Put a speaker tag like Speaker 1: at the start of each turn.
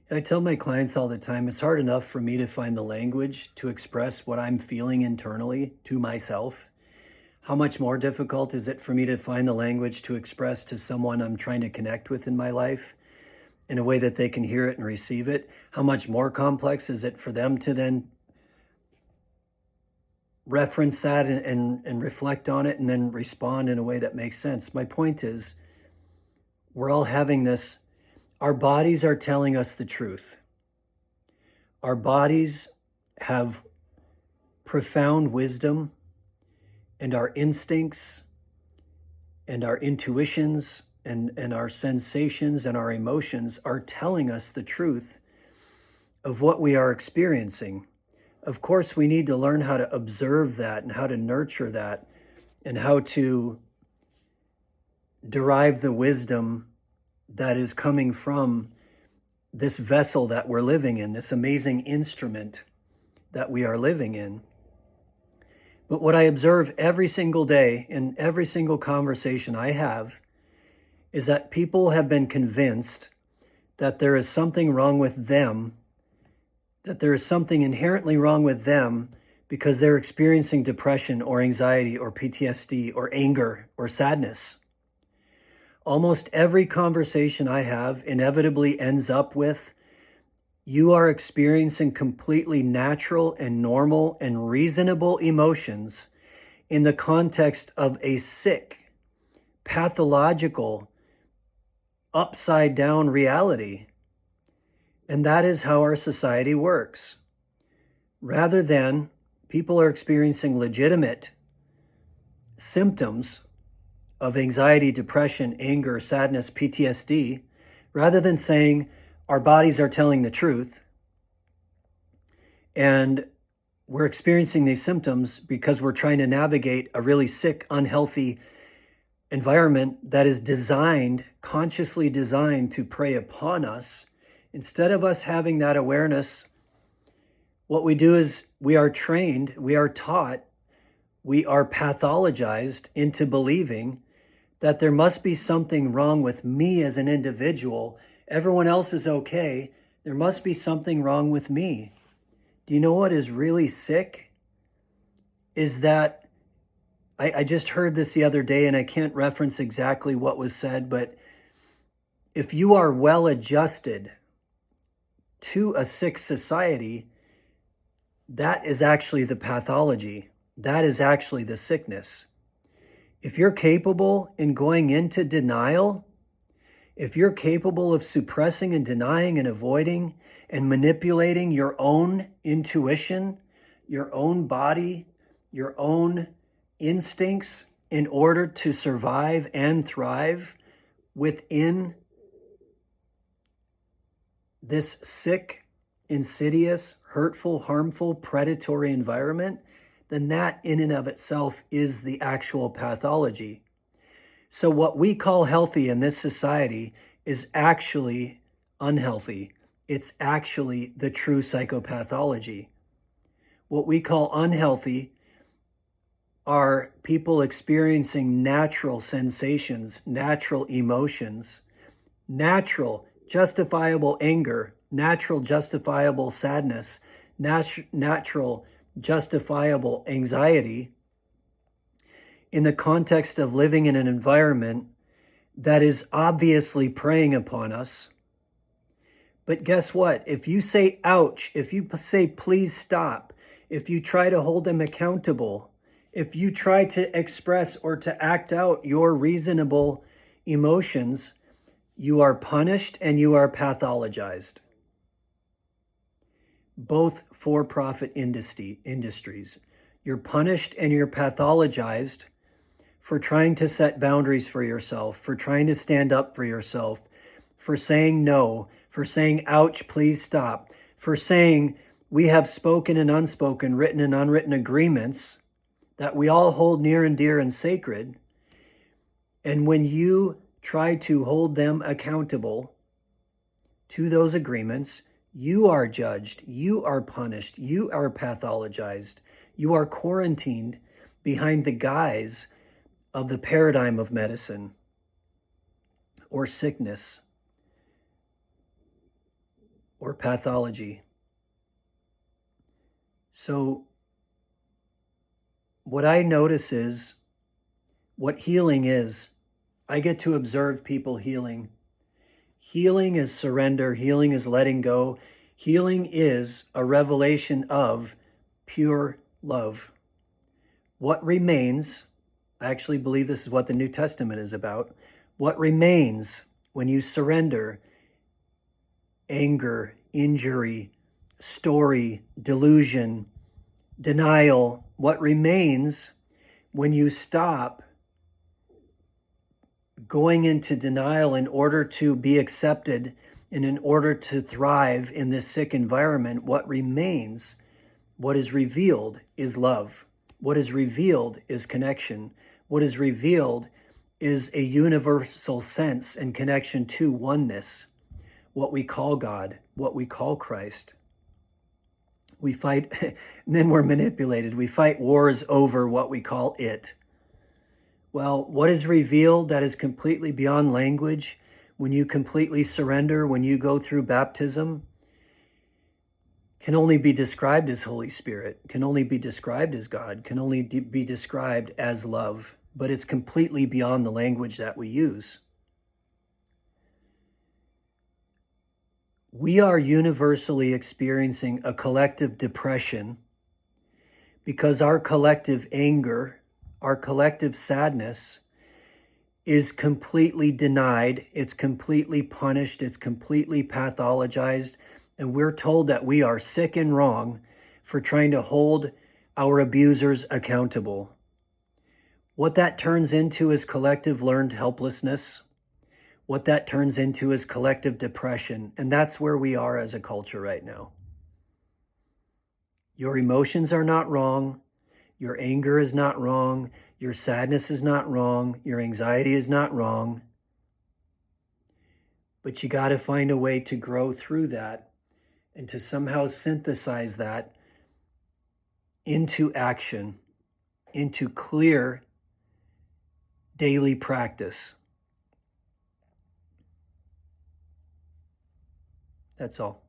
Speaker 1: I tell my clients all the time, it's hard enough for me to find the language to express what I'm feeling internally to myself. How much more difficult is it for me to find the language to express to someone I'm trying to connect with in my life in a way that they can hear it and receive it? How much more complex is it for them to then reference that and reflect on it and then respond in a way that makes sense? My point is, we're all having this. Our bodies are telling us the truth. Our bodies have profound wisdom, and our instincts and our intuitions and our sensations and our emotions are telling us the truth of what we are experiencing. Of course, we need to learn how to observe that and how to nurture that and how to derive the wisdom that is coming from this vessel that we're living in, this amazing instrument that we are living in. But what I observe every single day in every single conversation I have is that people have been convinced that there is something wrong with them, that there is something inherently wrong with them because they're experiencing depression or anxiety or PTSD or anger or sadness. Almost every conversation I have inevitably ends up with, you are experiencing completely natural and normal and reasonable emotions in the context of a sick, pathological, upside down reality. And that is how our society works. Rather than people are experiencing legitimate symptoms of anxiety, depression, anger, sadness, PTSD, rather than saying our bodies are telling the truth and we're experiencing these symptoms because we're trying to navigate a really sick, unhealthy environment that is designed, consciously designed to prey upon us. Instead of us having that awareness, what we do is we are trained, we are taught, we are pathologized into believing that there must be something wrong with me as an individual. Everyone else is okay. There must be something wrong with me. Do you know what is really sick? Is that I just heard this the other day, and I can't reference exactly what was said, but if you are well adjusted to a sick society, that is actually the pathology. That is actually the sickness. If you're capable in going into denial, if you're capable of suppressing and denying and avoiding and manipulating your own intuition, your own body, your own instincts in order to survive and thrive within this sick, insidious, hurtful, harmful, predatory environment, then that in and of itself is the actual pathology. So what we call healthy in this society is actually unhealthy. It's actually the true psychopathology. What we call unhealthy are people experiencing natural sensations, natural emotions, natural justifiable anger, natural justifiable sadness, natural justifiable anxiety in the context of living in an environment that is obviously preying upon us. But guess what? If you say ouch, if you say please stop, if you try to hold them accountable, if you try to express or to act out your reasonable emotions, you are punished and you are pathologized. Both for-profit industries. You're punished and you're pathologized for trying to set boundaries for yourself, for trying to stand up for yourself, for saying no, for saying, ouch, please stop, for saying we have spoken and unspoken, written and unwritten agreements that we all hold near and dear and sacred. And when you try to hold them accountable to those agreements, you are judged, you are punished, you are pathologized, you are quarantined behind the guise of the paradigm of medicine or sickness. or pathology. So what I notice is what healing is. I get to observe people healing. Healing is surrender. Healing is letting go. Healing is a revelation of pure love. What remains, I actually believe this is what the New Testament is about. What remains when you surrender anger, injury, story, delusion, denial, what remains when you stop going into denial in order to be accepted and in order to thrive in this sick environment, what remains, what is revealed is love. What is revealed is connection. What is revealed is a universal sense and connection to oneness, what we call God, what we call Christ. We fight, and then we're manipulated. We fight wars over what we call it. Well, what is revealed that is completely beyond language, when you completely surrender, when you go through baptism, can only be described as Holy Spirit, can only be described as God, can only be described as love, but it's completely beyond the language that we use. We are universally experiencing a collective depression because our collective anger, our collective sadness is completely denied, it's completely punished, it's completely pathologized, and we're told that we are sick and wrong for trying to hold our abusers accountable. What that turns into is collective learned helplessness. What that turns into is collective depression, and that's where we are as a culture right now. Your emotions are not wrong. Your anger is not wrong. Your sadness is not wrong. Your anxiety is not wrong. But you got to find a way to grow through that and to somehow synthesize that into action, into clear daily practice. That's all.